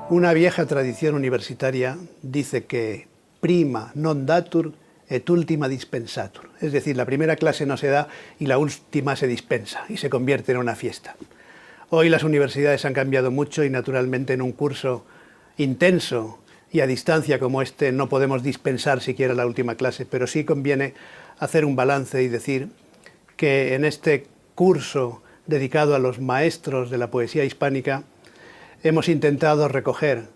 Una vieja tradición universitaria dice que prima non datur et ultima dispensatur. Es decir, la primera clase no se da y la última se dispensa y se convierte en una fiesta. Hoy las universidades han cambiado mucho y naturalmente en un curso intenso y a distancia como este no podemos dispensar siquiera la última clase, pero sí conviene hacer un balance y decir que en este curso dedicado a los maestros de la poesía hispánica hemos intentado recoger,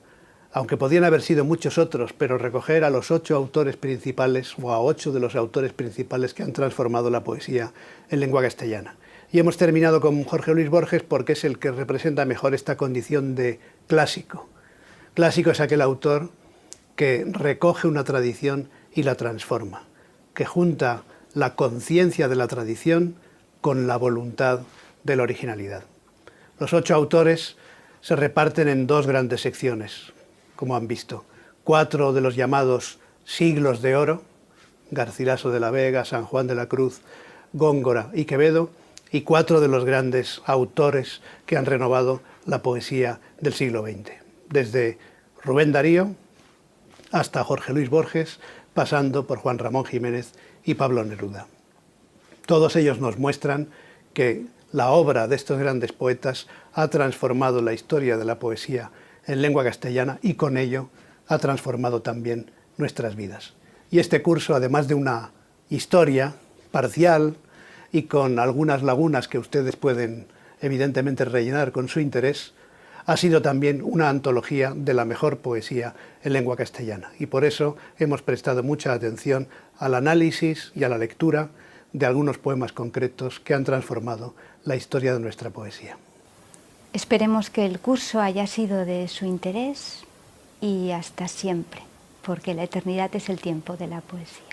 aunque podían haber sido muchos otros, pero recoger a los 8 autores principales o a 8 de los autores principales que han transformado la poesía en lengua castellana. Y hemos terminado con Jorge Luis Borges porque es el que representa mejor esta condición de clásico. Clásico es aquel autor que recoge una tradición y la transforma, que junta la conciencia de la tradición con la voluntad de la originalidad. Los 8 autores se reparten en 2 grandes secciones, como han visto. 4 de los llamados siglos de oro, Garcilaso de la Vega, San Juan de la Cruz, Góngora y Quevedo, y 4 de los grandes autores que han renovado la poesía del siglo XX, desde Rubén Darío hasta Jorge Luis Borges, pasando por Juan Ramón Jiménez y Pablo Neruda. Todos ellos nos muestran que la obra de estos grandes poetas ha transformado la historia de la poesía en lengua castellana y con ello ha transformado también nuestras vidas. Y este curso, además de una historia parcial y con algunas lagunas que ustedes pueden evidentemente rellenar con su interés, ha sido también una antología de la mejor poesía en lengua castellana. Y por eso hemos prestado mucha atención al análisis y a la lectura de algunos poemas concretos que han transformado la historia de nuestra poesía. Esperemos que el curso haya sido de su interés y hasta siempre, porque la eternidad es el tiempo de la poesía.